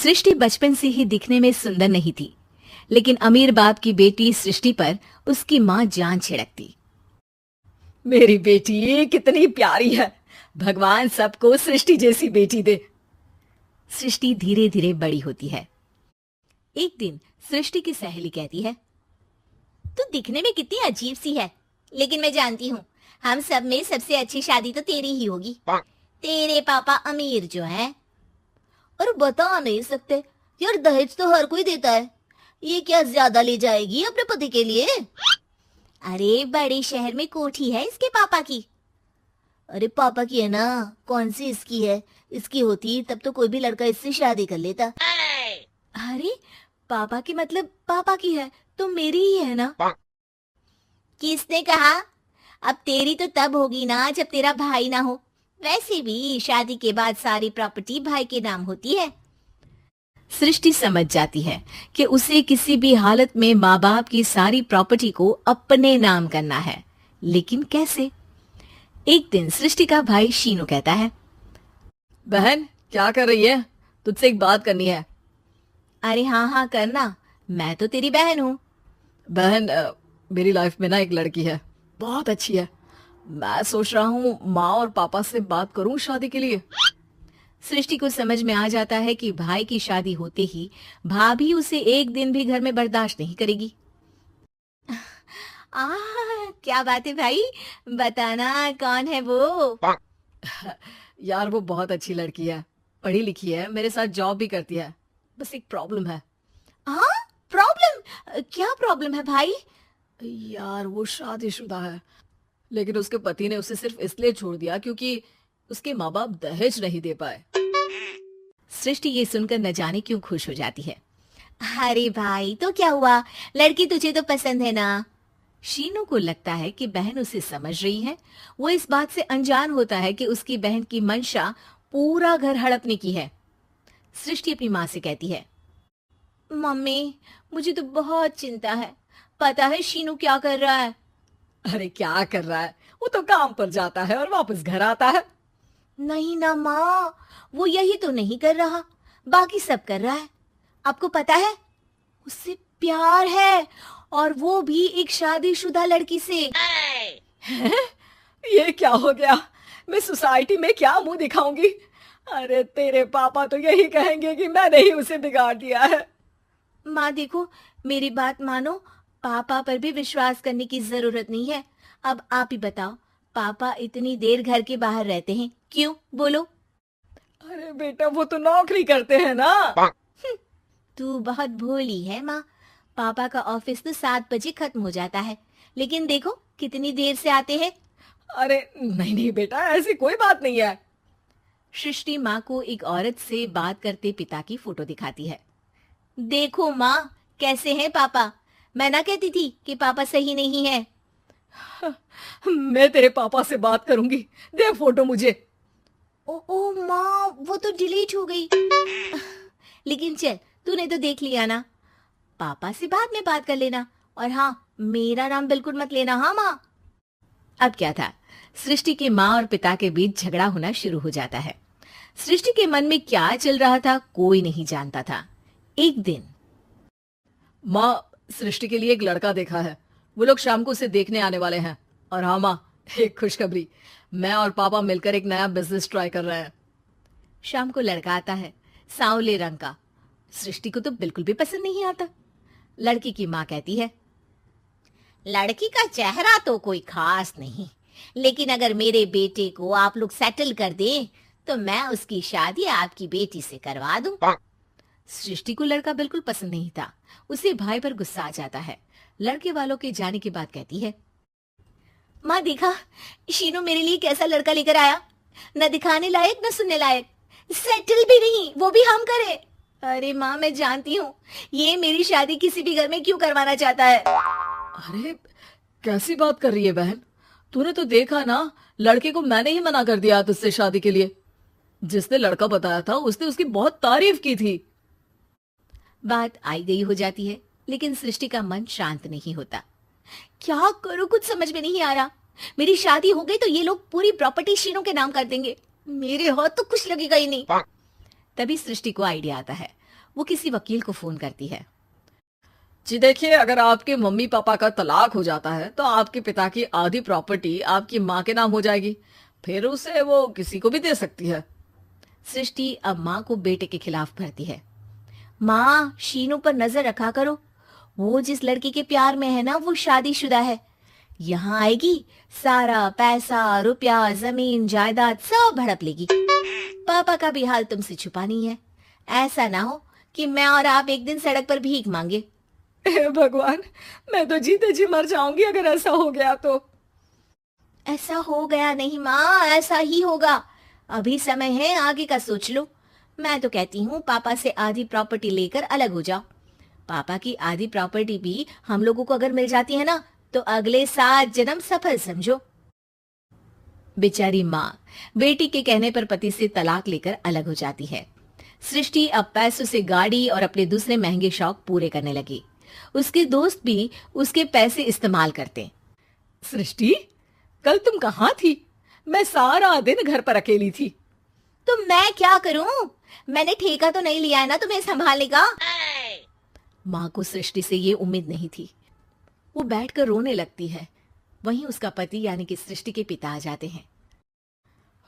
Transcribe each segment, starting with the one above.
सृष्टि बचपन से ही दिखने में सुंदर नहीं थी, लेकिन अमीर बाप की बेटी सृष्टि पर उसकी माँ जान छिड़कती। मेरी बेटी कितनी प्यारी है, भगवान सबको सृष्टि जैसी बेटी दे। सृष्टि धीरे धीरे बड़ी होती है। एक दिन सृष्टि की सहेली कहती है, तू दिखने में कितनी अजीब सी है, लेकिन मैं जानती हूँ हम सब में सबसे अच्छी शादी तो तेरी ही होगी। तेरे पापा अमीर जो है। और बता नहीं सकते यार, दहेज तो हर कोई देता है, ये क्या ज्यादा ले जाएगी अपने पति के लिए? अरे बड़े शहर में कोठी है इसके पापा की। अरे पापा की है ना, कौन सी इसकी है? इसकी होती तब तो कोई भी लड़का इससे शादी कर लेता। अरे पापा की मतलब पापा की है तो मेरी ही है ना? किसने कहा? अब तेरी तो तब होगी ना जब तेरा भाई ना हो। वैसे भी शादी के बाद सारी प्रॉपर्टी भाई के नाम होती है। सृष्टि समझ जाती है कि उसे किसी भी हालत में माँ बाप की सारी प्रॉपर्टी को अपने नाम करना है, लेकिन कैसे? एक दिन सृष्टि का भाई शीनू कहता है, बहन क्या कर रही है? तुझसे एक बात करनी है। अरे हाँ हाँ करना, मैं तो तेरी बहन हूँ। बहन मेरी लाइफ में ना एक लड़की है, बहुत अच्छी है। मैं सोच रहा हूँ माँ और पापा से बात करूँ शादी के लिए। सृष्टि को समझ में आ जाता है कि भाई की शादी होते ही भाभी उसे एक दिन भी घर में बर्दाश्त नहीं करेगी। क्या बात है भाई, बताना कौन है वो? यार वो बहुत अच्छी लड़की है, पढ़ी लिखी है, मेरे साथ जॉब भी करती है। बस एक प्रॉब्लम है। हाँ प्रॉब्लम? क्या प्रॉब्लम है भाई? यार वो शादीशुदा है, लेकिन उसके पति ने उसे सिर्फ इसलिए छोड़ दिया क्योंकि उसके माँ बाप दहेज नहीं दे पाए। सृष्टि ये सुनकर न जाने क्यों खुश हो जाती है। अरे भाई तो क्या हुआ, लड़की तुझे तो पसंद है ना? शीनू को लगता है कि बहन उसे समझ रही है। वो इस बात से अनजान होता है कि उसकी बहन की मंशा पूरा घर हड़पने की है। सृष्टि अपनी माँ से कहती है, मम्मी मुझे तो बहुत चिंता है, पता है शीनू क्या कर रहा है? अरे क्या कर रहा है, वो तो काम पर जाता है और वापस घर आता है। नहीं ना माँ, वो यही तो नहीं कर रहा, बाकी सब कर रहा है। आपको पता है उससे प्यार है, और वो भी एक शादीशुदा लड़की से। ये क्या हो गया? मैं सोसाइटी में क्या मुंह दिखाऊंगी? अरे तेरे पापा तो यही कहेंगे कि मैंने ही उसे बिगाड़ दिया है। माँ देखो, मेरी बात मानो, पापा पर भी विश्वास करने की जरूरत नहीं है। अब आप ही बताओ, पापा इतनी देर घर के बाहर रहते हैं क्यों, बोलो? अरे बेटा वो तो नौकरी करते हैं ना। तू बहुत भोली है माँ। पापा का ऑफिस तो 7 बजे खत्म हो जाता है, लेकिन देखो कितनी देर से आते हैं। अरे नहीं नहीं बेटा, ऐसी कोई बात नहीं है। सृष्टि माँ को एक औरत से बात करते पिता की फोटो दिखाती है। देखो माँ कैसे हैं पापा, मैं ना कहती थी कि पापा सही नहीं है। मैं तेरे पापा से बात करूंगी, दे फोटो मुझे। ओ माँ, वो तो डिलीट हो गई। लेकिन चल, तूने तो देख लिया ना, पापा से बाद में बात कर लेना। और हाँ, मेरा नाम बिल्कुल मत लेना। हाँ माँ। अब क्या था, सृष्टि के माँ और पिता के बीच झगड़ा होना शुरू हो जाता है। सृष्टि के मन में क्या चल रहा था कोई नहीं जानता था। एक दिन, माँ सृष्टि के लिए एक लड़का देखा है, वो लोग शाम को उसे देखने आने वाले हैं। और हाँ माँ, एक खुशखबरी, मैं और पापा मिलकर एक नया बिजनेस ट्राई कर रहे हैं। शाम को लड़का आता है, सांवले रंग का। सृष्टि को तो बिल्कुल भी पसंद नहीं आता। लड़की की माँ कहती है, लड़की का चेहरा तो कोई खास नहीं, लेकिन अगर मेरे बेटे को आप लोग सेटल कर दें तो मैं उसकी शादी आपकी बेटी से करवा दूं। सृष्टि को लड़का बिल्कुल पसंद नहीं था। उसे भाई पर गुस्सा आ जाता है। लड़के वालों के जाने के बाद कहती है, माँ देखा शीनू मेरे लिए कैसा लड़का लेकर आया, न दिखाने लायक न सुनने लायक, सेटल भी नहीं, वो भी हम करे। अरे माँ मैं जानती हूँ ये मेरी शादी किसी भी घर में क्यों करवाना चाहता है। अरे कैसी बात कर रही है बहन, तूने तो देखा ना, लड़के को मैंने ही मना कर दिया तुझसे शादी के लिए। जिसने लड़का बताया था उसने उसकी बहुत तारीफ की थी। बात आई गई हो जाती है, लेकिन सृष्टि का मन शांत नहीं होता। क्या करूं, कुछ समझ में नहीं आ रहा। मेरी शादी हो गई तो ये लोग पूरी प्रॉपर्टी शीनू के नाम कर देंगे, मेरे हाथ तो कुछ लगेगा ही नहीं। तभी सृष्टि को आइडिया आता है। वो किसी वकील को फोन करती है। जी देखिए, अगर आपके मम्मी पापा का तलाक हो जाता है तो आपके पिता की आधी प्रॉपर्टी आपकी माँ के नाम हो जाएगी, फिर उसे वो किसी को भी दे सकती है। सृष्टि अब माँ को बेटे के खिलाफ भरती है। माँ, शीनू पर नजर रखा करो, वो जिस लड़की के प्यार में है ना वो शादीशुदा है। यहाँ आएगी, सारा पैसा, रुपया, जमीन, जायदाद सब हड़प लेगी। पापा का भी हाल तुमसे छुपा नहीं है। ऐसा ना हो कि मैं और आप एक दिन सड़क पर भीख मांगे। हे भगवान, मैं तो जीते जी मर जाऊंगी अगर ऐसा हो गया तो। ऐसा हो गया नहीं माँ, ऐसा ही होगा। अभी समय है, आगे का सोच लो। मैं तो कहती हूँ पापा से आधी प्रॉपर्टी लेकर अलग हो जाओ। पापा की आधी प्रॉपर्टी भी हम लोगों को अगर मिल जाती है ना तो अगले 7 जन्म सफल समझो। बेचारी माँ बेटी के कहने पर पति से तलाक लेकर अलग हो जाती है। सृष्टि अब पैसों से गाड़ी और अपने दूसरे महंगे शौक पूरे करने लगी। उसके दोस्त भी उसके पैसे इस्तेमाल करते। सृष्टि, कल तुम कहाँ थी? मैं सारा दिन घर पर अकेली थी। तो मैं क्या करूं? मैंने ठेका तो नहीं लिया है ना तुम्हें संभालने का। माँ को सृष्टि से ये उम्मीद नहीं थी। वो बैठकर रोने लगती है। वहीं उसका पति यानी कि सृष्टि के पिता आ जाते हैं।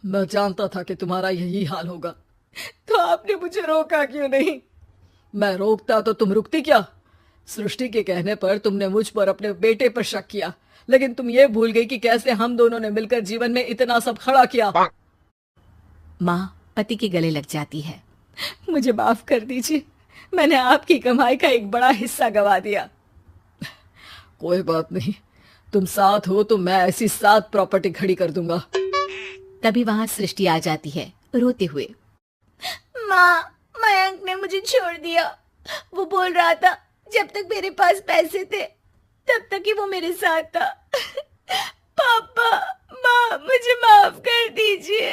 मैं जानता था कि तुम्हारा यही हाल होगा, तो आपने मुझे रोका क्यों नहीं? मैं रोकता तो तुम रुकती क्या? सृष्टि के कहने पर तुमने मुझ पर अपने बेटे पर शक किया, लेकिन तुम ये भूल गई कि कैसे हम दोनों ने मिलकर जीवन में इतना सब खड़ा किया। माँ पति के गले लग जाती है। मुझे माफ कर दीजिए, मैंने आपकी कमाई का एक बड़ा हिस्सा गवा दिया। कोई बात नहीं, तुम साथ हो तो मैं ऐसी 7 प्रॉपर्टी खड़ी कर दूंगा। तभी वहां सृष्टि आ जाती है रोते हुए। माँ, मयंक ने मुझे छोड़ दिया। वो बोल रहा था जब तक मेरे पास पैसे थे तब तक ही वो मेरे साथ था। पापा, माँ, मुझे माफ कर दीजिए।